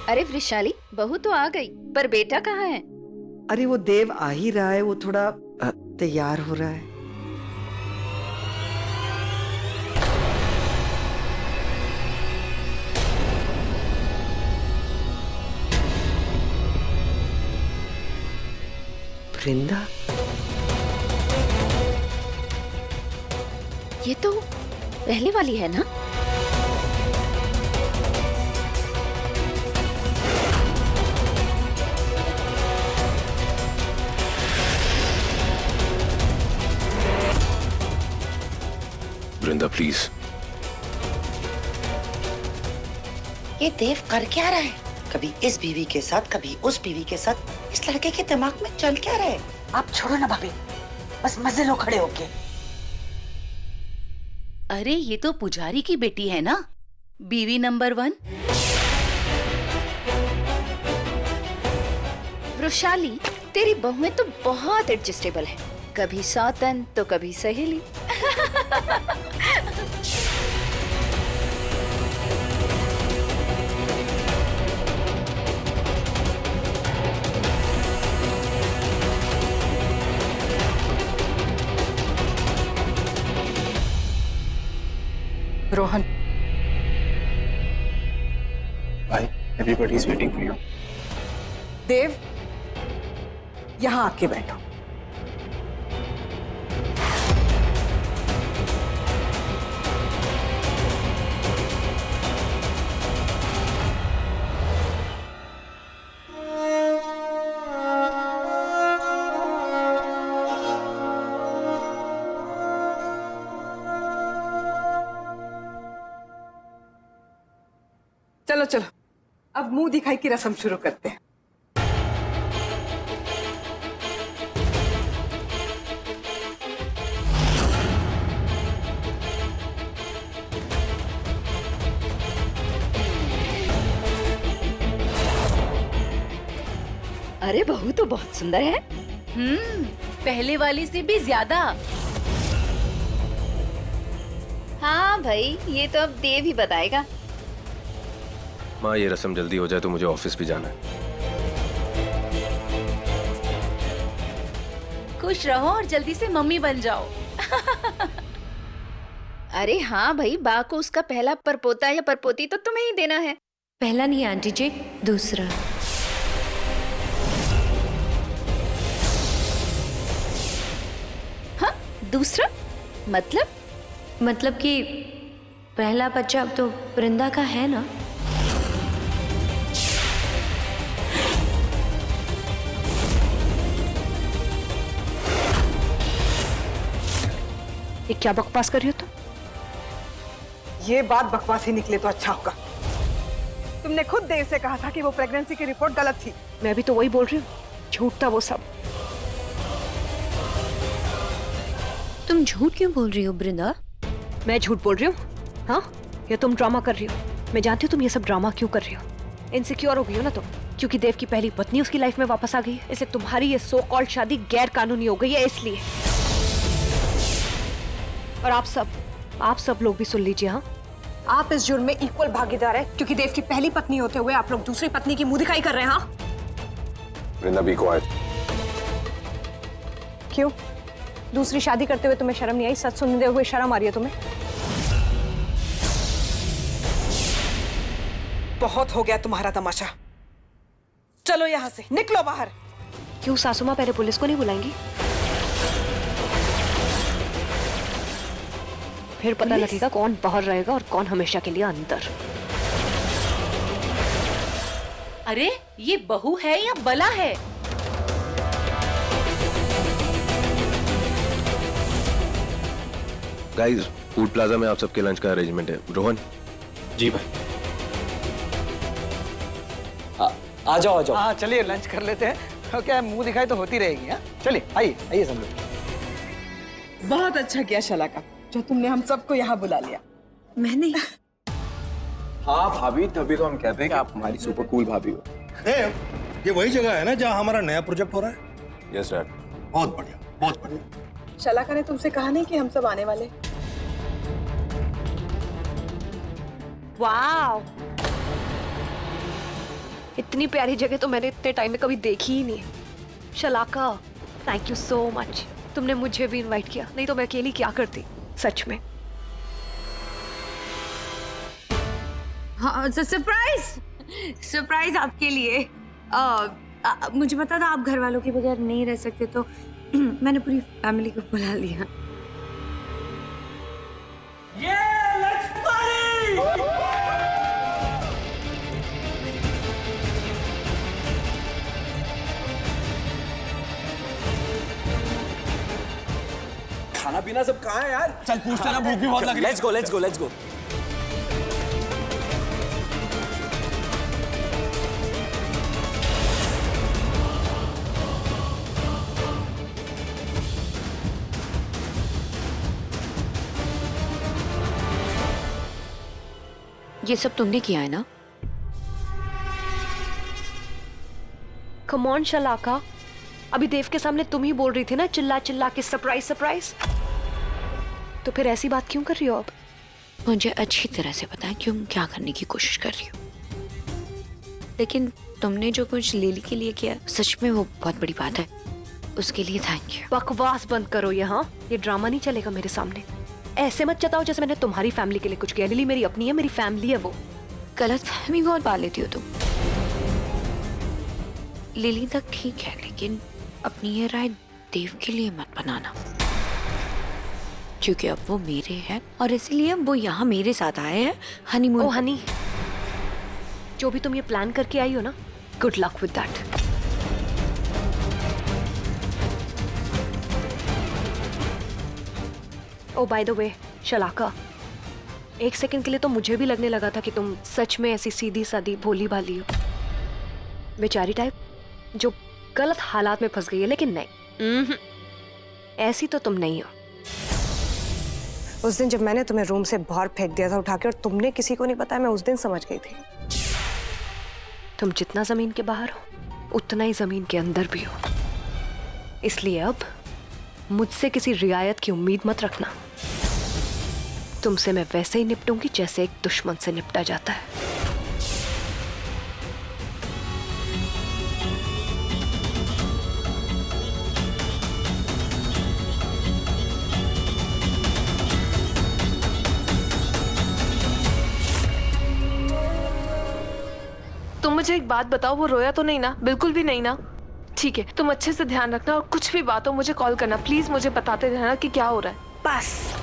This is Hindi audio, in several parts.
अरे वृषाली, बहू तो आ गई, पर बेटा कहाँ है? अरे वो देव आ ही रहा है, वो थोड़ा तैयार हो रहा है। वृंदा, ये तो पहले वाली है ना? वृंदा प्लीज। ये देव कर क्या रहा है? कभी इस बीवी के साथ, कभी उस बीवी के साथ। इस लड़के के दिमाग में चल क्या रहा है? आप छोड़ो ना भाभी, बस मजे लो खड़े होके। अरे ये तो पुजारी की बेटी है ना, बीवी नंबर 1। वृषाली, तेरी बहुएं तो बहुत एडजस्टेबल है, कभी सौतन तो कभी सहेली। रोहन, भाई everybody is waiting for you. Dev, यहाँ आके बैठो। चलो चलो, अब मुंह दिखाई की रस्म शुरू करते हैं। अरे बहू तो बहुत सुंदर है। पहले वाली से भी ज्यादा। हाँ भाई, ये तो अब देव ही बताएगा। माँ, ये रस्म जल्दी हो जाए तो मुझे ऑफिस भी जाना है। खुश रहो और जल्दी से मम्मी बन जाओ। अरे हाँ भाई, बा को उसका पहला परपोता या परपोती तो तुम्हें ही देना है। पहला नहीं आंटी जी, दूसरा। हाँ, दूसरा मतलब कि पहला बच्चा अब तो वृंदा का है ना। ये क्या बकवास कर रही हो तुम? ये बात बकवास ही निकले तो अच्छा होगा। तुमने खुद देव से कहा था कि वो प्रेगनेंसी की रिपोर्ट गलत थी। मैं भी तो वही बोल रही हूँ, झूठ था वो सब। तुम झूठ क्यों बोल रही हो वृंदा? मैं झूठ बोल रही हूँ? हाँ, या तुम ड्रामा कर रही हो? मैं जानती हूँ तुम ये सब ड्रामा क्यों कर रही हो। इनसिक्योर हो गई हो ना तुम, क्योंकि देव की पहली पत्नी उसकी लाइफ में वापस आ गई है। इसलिए तुम्हारी ये सो कॉल्ड शादी गैर कानूनी हो गई है, इसलिए। और आप सब लोग भी सुन लीजिए। हाँ, आप इस जुर्म में इक्वल भागीदार है, क्योंकि देव की पहली पत्नी होते हुए आप लोग दूसरी पत्नी की मुंह दिखाई कर रहे हैं। हाँ, वृंदा बी क्वाइट। क्यों? दूसरी शादी करते हुए तुम्हें शर्म नहीं आई? सच सुनते हुए शर्म आ रही है तुम्हें? बहुत हो गया तुम्हारा तमाशा। चलो यहाँ से निकलो बाहर। क्यों सासू माँ पहले पुलिस को नहीं बुलाएंगी? फिर पता लगेगा कौन बाहर रहेगा और कौन हमेशा के लिए अंदर। अरे ये बहू है या बला है? गाइस, फूड प्लाजा में आप सबके लंच का अरेंजमेंट है। रोहन। जी भाई। आ जाओ आ जाओ। हाँ चलिए लंच कर लेते हैं। क्या मुंह दिखाई तो होती रहेगी। हाँ चलिए, आइए आइए सब लोग। बहुत अच्छा किया शलाका, जो तुमने हम सबको यहाँ बुला लिया। मैंने हाँ भाभी, तभी तो हम कहते हैं कि आप हमारी सुपर कूल भाभी हो। ये वही जगह है ना जहाँ हमारा नया प्रोजेक्ट हो रहा है? Yes dad. बहुत बढ़िया, बहुत बढ़िया। शलाका ने तुमसे कहा नहीं कि हम सब आने वाले? वाव, इतनी प्यारी जगह तो मैंने इतने टाइम में कभी देखी ही नहीं। शलाका, थैंक यू सो मच। तुमने मुझे भी इनवाइट किया, नहीं तो मैं अकेली क्या करती सच में। हाँ, सरप्राइज आपके लिए। मुझे पता था आप घर वालों के बगैर नहीं रह सकते, तो मैंने पूरी फैमिली को बुला लिया। खाना पीना सब कहाँ है यार? चल पूछते ना, भूख भी बहुत लग रही है। Let's go. ये सब तुमने किया है ना? कम ऑन शलाका, अभी देव के सामने तुम ही बोल रही थी ना चिल्ला चिल्ला के सरप्राइज। तो फिर ऐसी बात क्यों कर रही हो अब? मुझे अच्छी तरह से पता है क्यों क्या करने की कोशिश कर रही हो, लेकिन तुमने जो कुछ लिली के लिए किया सच में वो बहुत बड़ी बात है, उसके लिए थैंक यू। बकवास बंद करो ये ड्रामा नहीं चलेगा मेरे सामने। ऐसे मत जताओ जैसे मैंने तुम्हारी फैमिली के लिए कुछ किया। लिली मेरी अपनी है, मेरी फैमिली है वो। गलत फहमी बहुत पा लेती हो तुम। लिली तक ठीक है, लेकिन अपनी ये राय देव के लिए मत बनाना, क्योंकि अब वो मेरे हैं और इसलिए वो यहाँ मेरे साथ आए हैं हनीमून। ओ हनी, जो भी तुम ये प्लान करके आई हो ना, good luck with that. Oh by the way Shalaka, एक सेकंड के लिए तो मुझे भी लगने लगा था कि तुम सच में ऐसी सीधी सादी भोली भाली हो, बेचारी टाइप जो गलत हालात में फंस गई है। लेकिन नहीं, ऐसी तो तुम नहीं हो। उस दिन जब मैंने तुम्हें रूम से बाहर फेंक दिया था उठा के और तुमने किसी को नहीं बताया, मैं उस दिन समझ गई थी तुम जितना जमीन के बाहर हो उतना ही जमीन के अंदर भी हो। इसलिए अब मुझसे किसी रियायत की उम्मीद मत रखना। तुमसे मैं वैसे ही निपटूंगी जैसे एक दुश्मन से निपटा जाता है। तुम मुझे एक बात बताओ, वो रोया तो नहीं ना? बिल्कुल भी नहीं ना? ठीक है, तुम अच्छे से ध्यान रखना और कुछ भी बात हो मुझे कॉल करना प्लीज। मुझे बताते रहना कि क्या हो रहा है। बस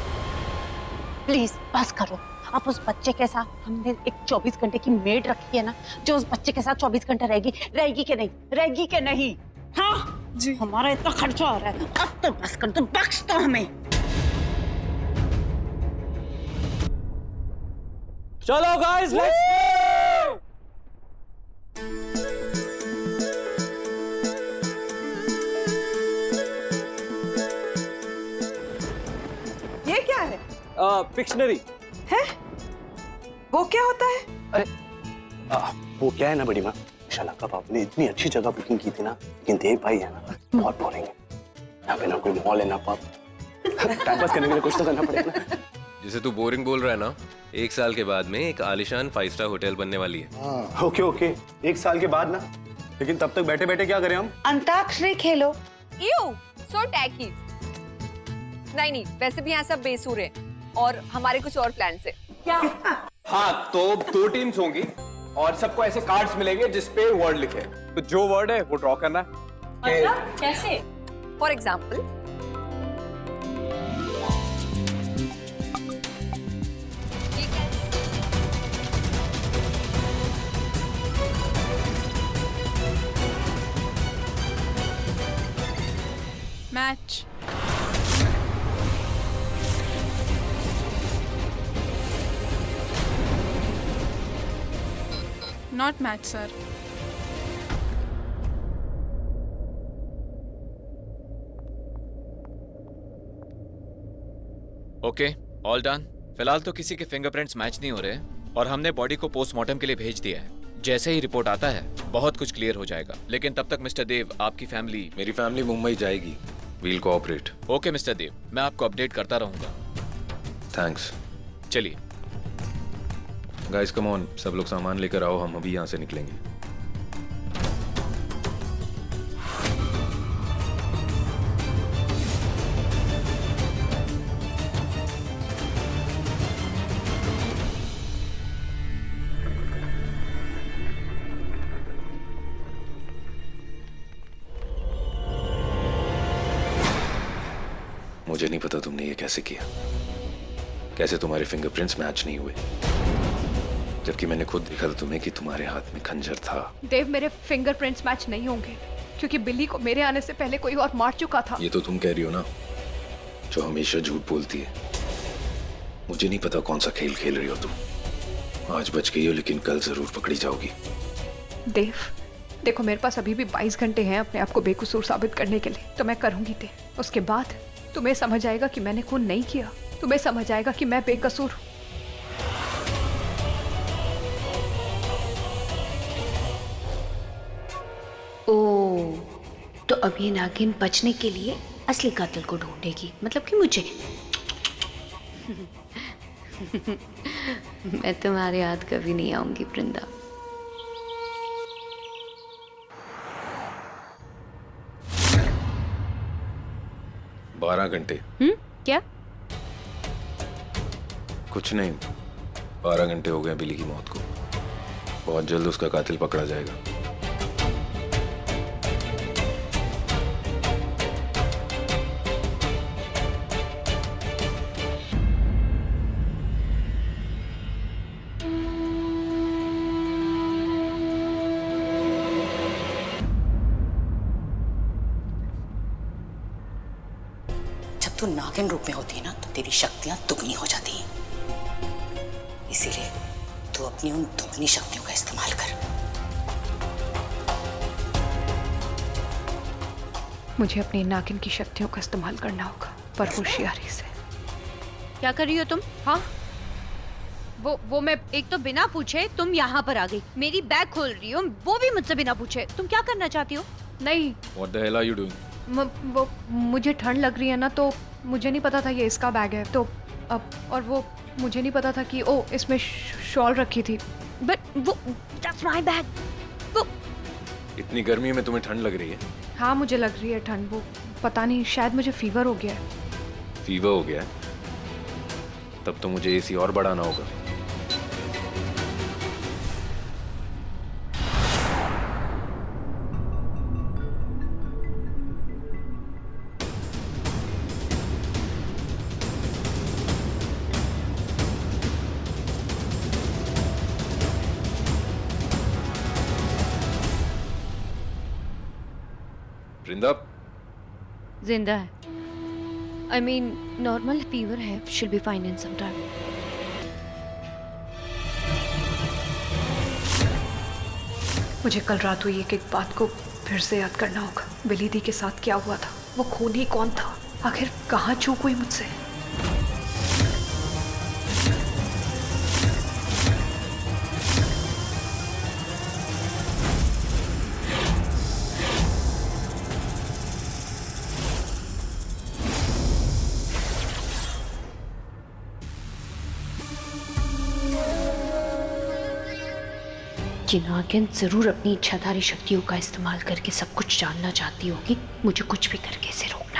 प्लीज बस करो। अब उस बच्चे के साथ हमने एक 24 घंटे की मेड रखी है ना, जो उस बच्चे के साथ 24 घंटे रहेगी कि नहीं? हाँ जी, हमारा इतना खर्चा हो रहा है, अब तो बस कर दो, बख्श दो हमें। चलो गाइस, लेट्स ये क्या है? पिक्शनरी है? वो क्या होता है? अरे वो क्या है ना बड़ी माँ, शलाका बाबू ने इतनी अच्छी जगह बुकिंग की थी ना, लेकिन देव भाई है ना बहुत बोरिंग है। यहाँ पे ना कोई मॉल है ना पब, टाइम पास करने के लिए कुछ तो करना पड़ेगा ना। जिसे तू बोरिंग बोल रहा है ना, 1 साल के बाद में एक आलिशान 5 स्टार होटल बनने वाली है। ओके 1 साल के बाद ना, लेकिन तब तक बैठे बैठे क्या करें हम? अंताक्षरी खेलो। You so techy. नहीं, वैसे भी यहाँ सब बेसुर है और हमारे कुछ और प्लान है। क्या? हाँ, तो 2 टीम्स होंगी और सबको ऐसे कार्ड्स मिलेंगे जिसपे वर्ड लिखे, तो जो वर्ड है वो ड्रॉ करना है। मतलब कैसे? For example match. Not match sir. Okay, all done. फिलहाल तो किसी के फिंगरप्रिंट्स मैच नहीं हो रहे और हमने बॉडी को पोस्टमार्टम के लिए भेज दिया है। जैसे ही रिपोर्ट आता है बहुत कुछ क्लियर हो जाएगा, लेकिन तब तक मिस्टर देव, आपकी फैमिली। मेरी फैमिली मुंबई जाएगी। We'll cooperate. Okay mister Dev, मैं आपको अपडेट करता रहूंगा। थैंक्स। चलिए गाइस कम ऑन, सब लोग सामान लेकर आओ, हम अभी यहाँ से निकलेंगे। मुझे नहीं पता तुमने ये कैसे किया, कैसे तुम्हारे फिंगरप्रिंट्स मैच नहीं हुए, जबकि मैंने खुद देखा था तुम्हें कि तुम्हारे हाथ में खंजर था। देव, मेरे फिंगरप्रिंट्स मैच नहीं होंगे क्योंकि बिल्ली को मेरे आने से पहले कोई और मार चुका था। ये तो तुम कह रही हो ना, जो हमेशा झूठ बोलती है। मुझे नहीं पता कौन सा खेल खेल रही हो तुम। आज बच गई हो, लेकिन कल जरूर पकड़ी जाओगी। देव, देखो मेरे पास अभी भी 22 घंटे हैं अपने आप को बेकसूर साबित करने के लिए, तो मैं करूंगी देव। उसके बाद तुम्हें समझ आएगा कि मैंने खून नहीं किया, तुम्हें समझ आएगा कि मैं बेकसूर हूँ। ओ, तो अब ये नागिन बचने के लिए असली कातिल को ढूंढेगी, मतलब कि मुझे। मैं तुम्हारे याद कभी नहीं आऊंगी वृंदा। बारह घंटे? क्या? कुछ नहीं, 12 घंटे हो गए बिली की मौत को। बहुत जल्द उसका कातिल पकड़ा जाएगा। तू नागिन रूप में होती है ना, तो तेरी शक्तियां दुगनी हो जाती हैं। इसीलिए तू अपनी उन दुगनी शक्तियों का इस्तेमाल कर। मुझे अपनी नागिन की शक्तियों का इस्तेमाल करना होगा, पर होशियारी से। क्या कर रही हो तुम? हाँ, वो मैं एक तो बिना पूछे तुम यहाँ पर आ गई, मेरी बैग खोल रही हो, वो भी मुझसे बिना पूछे। तुम क्या करना चाहती हो? नहीं, What the hell are you doing? वो मुझे ठंड लग रही है ना, तो मुझे नहीं पता था ये इसका बैग है, तो अब और वो मुझे नहीं पता था कि ओ इसमें शॉल रखी थी। बट वो दैट्स माय बैग। वो इतनी गर्मी में तुम्हें ठंड लग रही है? हाँ, मुझे लग रही है ठंड। वो पता नहीं, शायद मुझे फीवर हो गया है। फीवर हो गया है? तब तो मुझे एसी और बढ़ाना होगा। वृंदा जिंदा है। आई मीन नॉर्मल फीवर है, she'll be fine in some time. मुझे कल रात हुई एक बात को फिर से याद करना होगा। बिली दी के साथ क्या हुआ था, वो खून ही कौन था, आखिर कहाँ चूक हुई मुझसे। ये नागिन जरूर अपनी इच्छाधारी शक्तियों का इस्तेमाल करके सब कुछ जानना चाहती होगी, मुझे कुछ भी करके इसे रोक